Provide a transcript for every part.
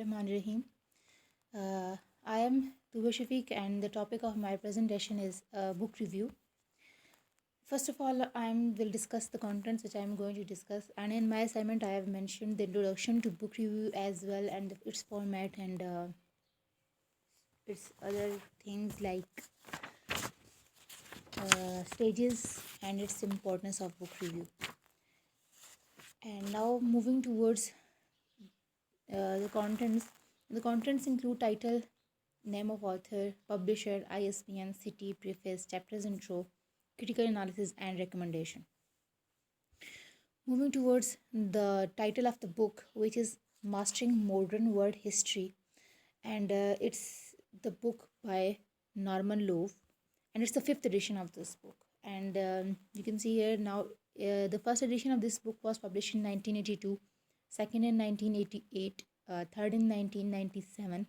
Bismillahirrahmanirrahim. I am Tuba Shafiq, and the topic of my presentation is book review. First of all, I will discuss the contents which I am going to discuss, and in my assignment, I have mentioned the introduction to book review as well, and its format and its other things like stages and its importance of book review. And now moving towards the contents. The contents include title, name of author, publisher, ISBN, city, preface, chapters intro, critical analysis, and recommendation. Moving towards the title of the book, which is Mastering Modern World History, and it's the book by Norman Loewe, and it's the fifth edition of this book. And you can see here now the first edition of this book was published in 1982, second in 1988, third in 1997,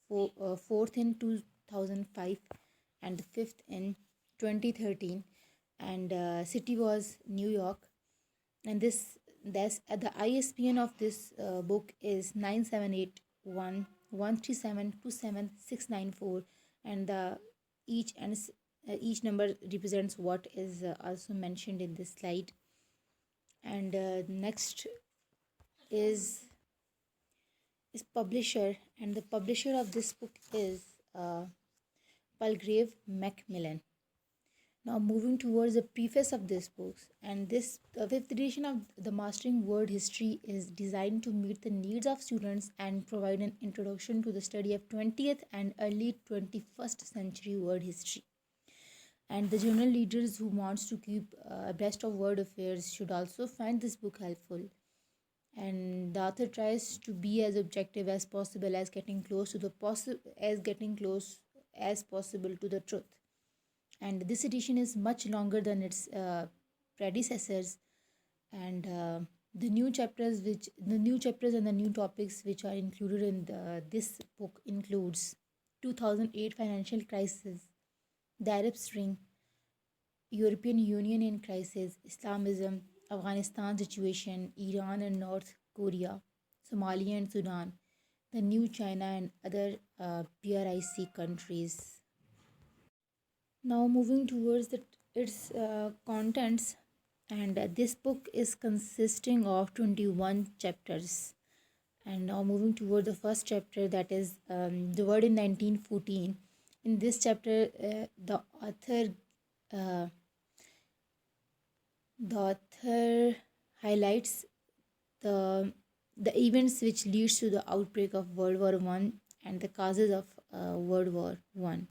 fourth in 2005, and the fifth in 2013. And city was New York. And the ISBN of this book is 9781137279694, and each number represents what is also mentioned in this slide. And next is publisher, and the publisher of this book is Palgrave Macmillan. Now moving towards the preface of this book, and this fifth edition of the Mastering World History is designed to meet the needs of students and provide an introduction to the study of 20th and early 21st century world history. And the general readers who wants to keep abreast of world affairs should also find this book helpful. And the author tries to be as objective as possible, as getting close to the as possible to the truth. And this edition is much longer than its predecessors, and the new chapters and the new topics which are included in this book includes 2008 financial crisis, the Arab Spring, European Union in crisis, Islamism, Afghanistan situation, Iran and North Korea, Somalia and Sudan, the new China, and other BRIC countries. Now moving towards its contents, and this book is consisting of 21 chapters. And now moving toward the first chapter, that is the world in 1914. In this chapter, the author highlights the events which leads to the outbreak of World War I and the causes of World War I.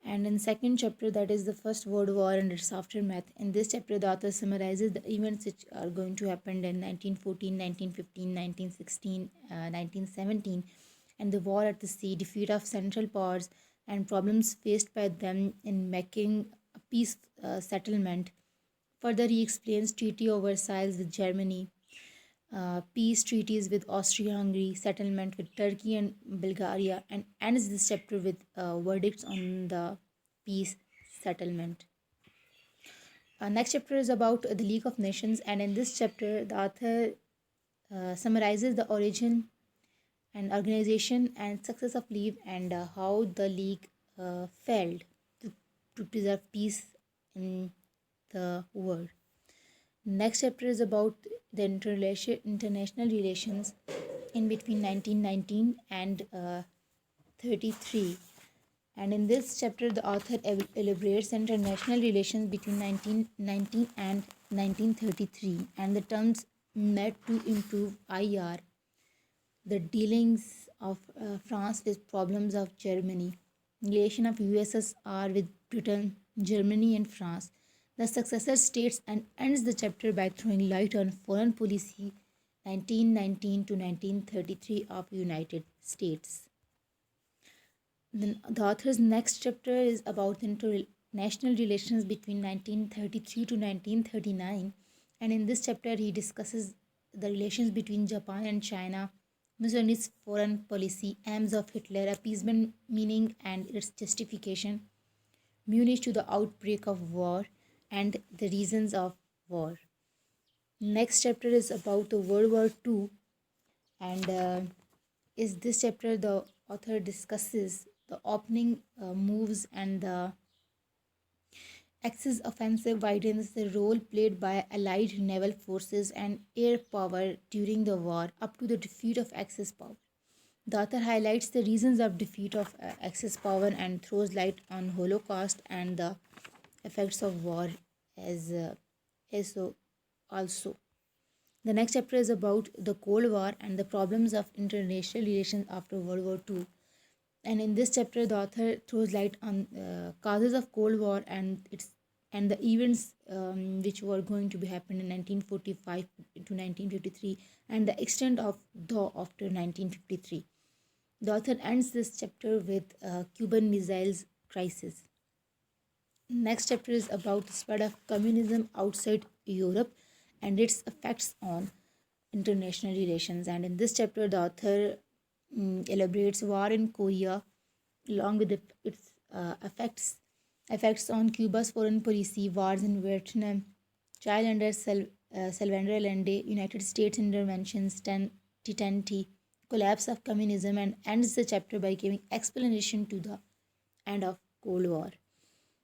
And in second chapter, that is the First World War and its aftermath. In this chapter, the author summarizes the events which are going to happen in 1914, 1915, 1916, 1917, and the war at the sea, defeat of Central Powers, and problems faced by them in making a peace settlement. Further, he explains Treaty of Versailles with Germany, peace treaties with Austria-Hungary, settlement with Turkey and Bulgaria, and ends this chapter with verdicts on the peace settlement. Next chapter is about the League of Nations, and in this chapter, the author summarizes the origin and organization and success of League, and how the League failed to preserve peace in the world. Next chapter is about the international relations in between 1919 and 33. And in this chapter, the author elaborates international relations between 1919 and 1933 and the terms met to improve IR, the dealings of France with problems of Germany, relation of USSR with Britain, Germany, and France, the successor states, and ends the chapter by throwing light on foreign policy 1919 to 1933 of United States. Then the author's next chapter is about international relations between 1933 to 1939, and in this chapter he discusses the relations between Japan and China, Mussolini's foreign policy, aims of Hitler, appeasement meaning and its justification, Munich to the outbreak of war, and the reasons of war. Next chapter is about the World War II, And is this chapter the author discusses the opening moves and the Axis offensive widens the role played by Allied naval forces and air power during the war up to the defeat of Axis power. The author highlights the reasons of defeat of Axis power and throws light on Holocaust and the effects of war as also. The next chapter is about the Cold War and the problems of international relations after World War II. And in this chapter, the author throws light on causes of Cold War and the events which were going to be happened in 1945 to 1953 and the extent of thaw after 1953. The author ends this chapter with Cuban Missiles Crisis. Next chapter is about the spread of communism outside Europe and its effects on international relations. And in this chapter, the author elaborates war in Korea along with its effects on Cuba's foreign policy, wars in Vietnam, child under Salvador Allende, United States interventions, T10T, collapse of communism, and ends the chapter by giving explanation to the end of Cold War.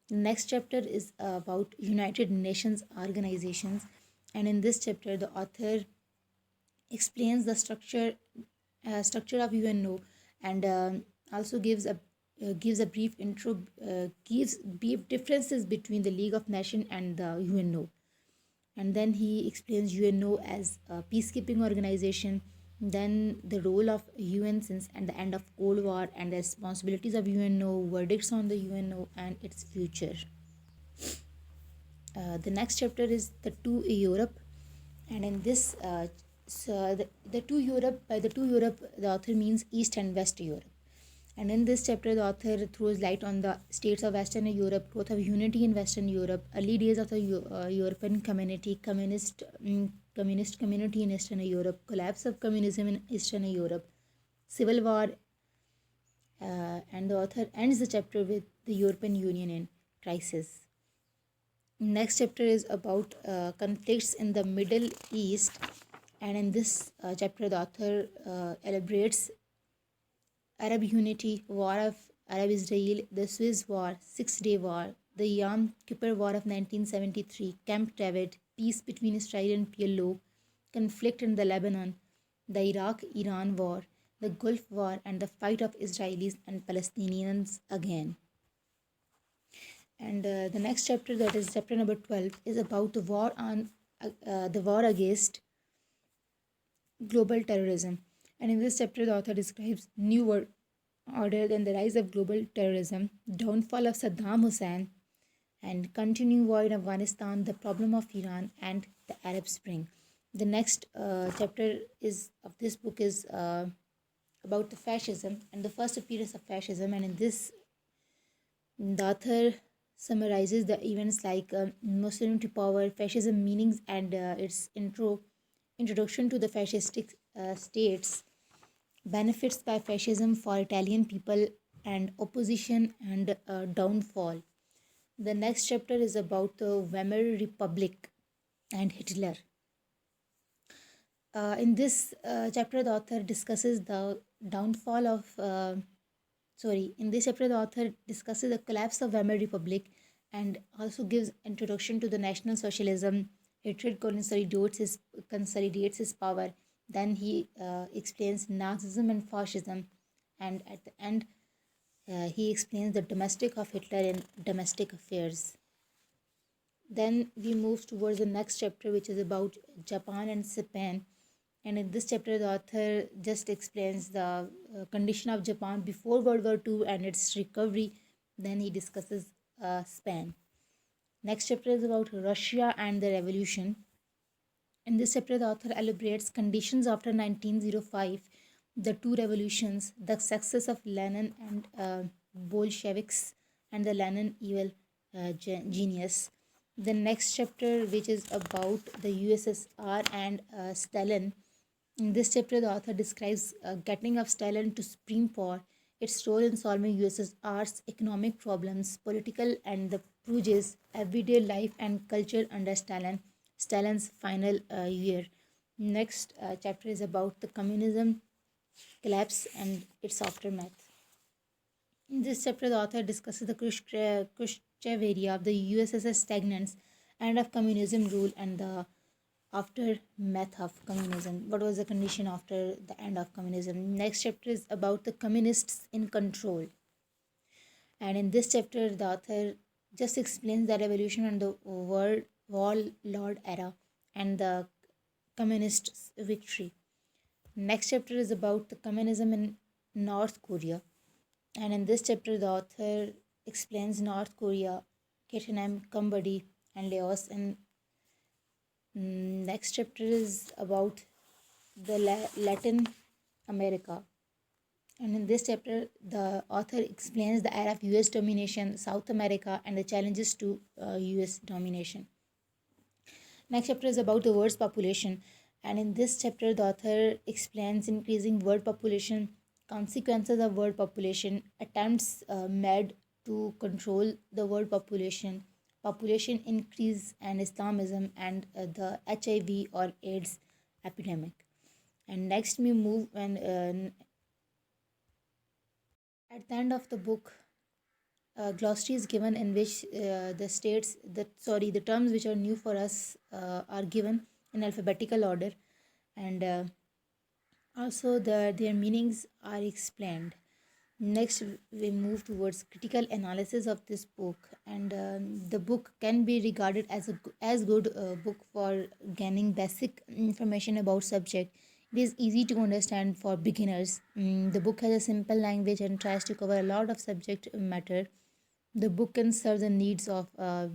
The next chapter is about United Nations organizations, and in this chapter, the author explains the structure of UNO and also gives a brief intro, gives brief differences between the League of Nations and the UNO. And then he explains UNO as a peacekeeping organization, then the role of UN since and the end of Cold War and the responsibilities of UNO, verdicts on the UNO and its future. The next chapter is the two Europe, and in this, the two Europe, by the two Europe, the author means East and West Europe. And in this chapter, the author throws light on the states of Western Europe, growth of unity in Western Europe, early days of the European community, communist community in Eastern Europe, collapse of communism in Eastern Europe, civil war, and the author ends the chapter with the European Union in crisis. Next chapter is about conflicts in the Middle East, and in this chapter, the author elaborates Arab Unity, War of Arab-Israel, the Suez War, Six-Day War, the Yom Kippur War of 1973, Camp David, peace between Israel and PLO, conflict in the Lebanon, the Iraq-Iran War, the Gulf War, and the fight of Israelis and Palestinians again. And the next chapter, that is chapter number 12, is about the war against global terrorism. And in this chapter, the author describes new world order and the rise of global terrorism, downfall of Saddam Hussein, and continuing war in Afghanistan, the problem of Iran, and the Arab Spring. The next chapter of this book is about the fascism and the first appearance of fascism. And in this, the author summarizes the events like Muslim to power, fascism meanings, and its introduction to the fascistic states, benefits by fascism for Italian people, and opposition and downfall. The next chapter is about the Weimar Republic and Hitler. In this chapter, the author discusses the downfall of. In this chapter, the author discusses the collapse of Weimar Republic and also gives introduction to the National Socialism. Hitler consolidates his power. Then he explains Nazism and fascism, and at the end, he explains the domestic of Hitler in domestic affairs. Then we move towards the next chapter, which is about Japan and Japan. And in this chapter, the author just explains the condition of Japan before World War II and its recovery. Then he discusses Spain. Next chapter is about Russia and the revolution. In this chapter, the author elaborates conditions after 1905, the two revolutions, the success of Lenin and Bolsheviks, and the Lenin evil genius. The next chapter, which is about the USSR and Stalin. In this chapter, the author describes getting of Stalin to supreme power, its role in solving USSR's economic problems, political and the purges, everyday life and culture under Stalin's final year. Next chapter is about the communism collapse and its aftermath. In this chapter, the author discusses the Khrushchev area of the USSR stagnance, end of communism rule, and the aftermath of communism. What was the condition after the end of communism? Next chapter is about the communists in control. And in this chapter, the author just explains the revolution and the world warlord era and the communists' victory. Next chapter is about the communism in North Korea. And in this chapter, the author explains North Korea, Vietnam, Cambodia, and Laos. And next chapter is about the Latin America. And in this chapter, the author explains the era of US domination, South America, and the challenges to US domination. Next chapter is about the world's population. And in this chapter, the author explains increasing world population, consequences of world population, attempts made to control the world population increase, and Islamism, and the HIV or AIDS epidemic. And next we move and at the end of the book, glossary is given in which the states that sorry the terms which are new for us are given in alphabetical order, and also their meanings are explained. Next we move towards critical analysis of this book, and the book can be regarded as as good book for gaining basic information about subject. It is easy to understand for beginners. The book has a simple language and tries to cover a lot of subject matter. The book can serve the needs of a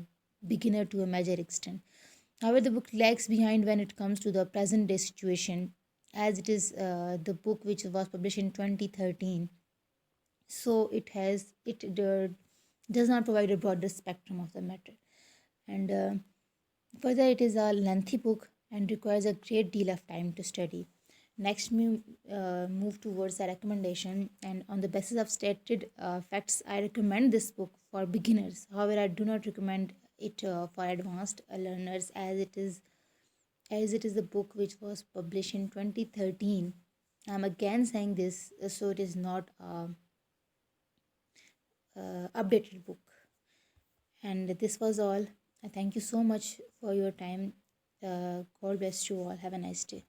beginner to a major extent. However, the book lags behind when it comes to the present day situation, as it is the book which was published in 2013. So it does not provide a broader spectrum of the matter. And further, it is a lengthy book and requires a great deal of time to study. Next, we move towards a recommendation, and on the basis of stated facts, I recommend this book for beginners. However, I do not recommend it for advanced learners, as it is the book which was published in 2013. I'm again saying this, so it is not a updated book. And this was all. Thank you so much for your time. God bless you all. Have a nice day.